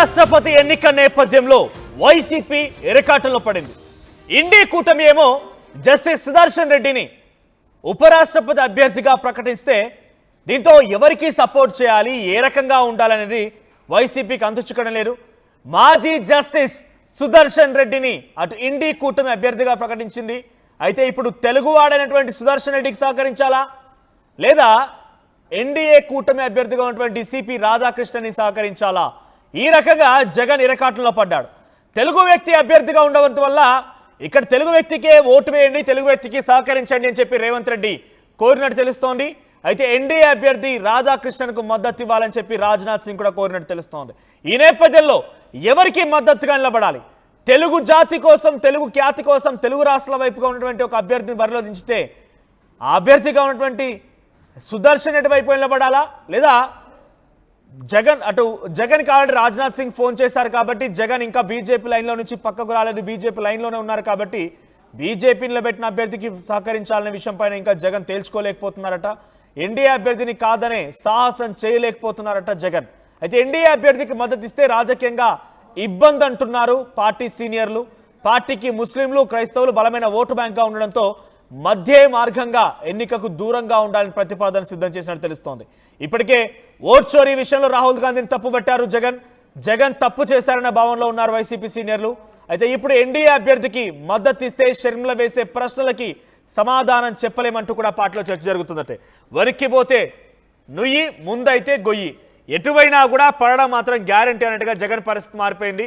ఉపరాష్ట్రపతి ఎన్నిక నేపథ్యంలో వైసీపీ ఇరకాటంలో పడింది. ఇండి కూటమి ఏమో జస్టిస్ సుదర్శన్ రెడ్డిని ఉపరాష్ట్రపతి అభ్యర్థిగా ప్రకటిస్తే దీంతో ఎవరికి సపోర్ట్ చేయాలి, ఏ రకంగా ఉండాలనేది వైసీపీకి అంతుచుకడం లేదు. మాజీ జస్టిస్ సుదర్శన్ రెడ్డిని అటు ఇండి కూటమి అభ్యర్థిగా ప్రకటించింది. అయితే ఇప్పుడు తెలుగువాడైనటువంటి సుదర్శన్ రెడ్డికి సహకరించాలా లేదా ఎన్డీఏ కూటమి అభ్యర్థిగా ఉన్నటువంటి సిపి రాధాకృష్ణని సహకరించాలా? ఈ రకంగా జగన్ ఇరకాటంలో పడ్డాడు. తెలుగు వ్యక్తి అభ్యర్థిగా ఉండడం వల్ల ఇక్కడ తెలుగు వ్యక్తికే ఓటు వేయండి, తెలుగు వ్యక్తికి సహకరించండి అని చెప్పి రేవంత్ రెడ్డి కోరినట్టు తెలుస్తోంది. అయితే ఎన్డీఏ అభ్యర్థి రాధాకృష్ణన్కు మద్దతు ఇవ్వాలని చెప్పి రాజ్నాథ్ సింగ్ కూడా కోరినట్టు తెలుస్తోంది. ఈ నేపథ్యంలో ఎవరికి మద్దతుగా నిలబడాలి? తెలుగు జాతి కోసం, తెలుగు ఖ్యాతి కోసం తెలుగు రాష్ట్రాల వైపుగా ఉన్నటువంటి ఒక అభ్యర్థిని బరిలో దించితే ఆ అభ్యర్థిగా ఉన్నటువంటి సుదర్శన్ రెడ్డి వైపు నిలబడాలా లేదా జగన్కి ఆల్రెడీ రాజ్నాథ్ సింగ్ ఫోన్ చేశారు కాబట్టి జగన్ ఇంకా బీజేపీ లైన్లో నుంచి పక్కకు రాలేదు, బీజేపీ లైన్లోనే ఉన్నారు కాబట్టి బీజేపీ నిలబెట్టిన అభ్యర్థికి సహకరించాలనే విషయం పైన ఇంకా జగన్ తేల్చుకోలేకపోతున్నారట. ఎన్డీఏ అభ్యర్థిని కాదనే సాహసం చేయలేకపోతున్నారట జగన్. అయితే ఎన్డీఏ అభ్యర్థికి మద్దతు ఇస్తే రాజకీయంగా ఇబ్బంది అంటున్నారు పార్టీ సీనియర్లు. పార్టీకి ముస్లింలు, క్రైస్తవులు బలమైన ఓటు బ్యాంక్గా ఉండడంతో మధ్య మార్గంగా ఎన్నికకు దూరంగా ఉండాలని ప్రతిపాదన సిద్ధం చేసినట్టు తెలుస్తోంది. ఇప్పటికే ఓట్ చోరీ విషయంలో రాహుల్ గాంధీని తప్పుపట్టారు జగన్ తప్పు చేశారన్న భావనలో ఉన్నారు వైసీపీ సీనియర్లు. అయితే ఇప్పుడు ఎన్డీఏ అభ్యర్థికి మద్దతు ఇస్తే షర్మిల వేసే ప్రశ్నలకి సమాధానం చెప్పలేమంటూ కూడా పార్టీలో చర్చ జరుగుతుందట. వరిక్కిపోతే నుయ్యి, ముందైతే గొయ్యి, ఎటువైనా కూడా పడడం మాత్రం గ్యారంటీ అన్నట్టుగా జగన్ పరిస్థితి మారిపోయింది.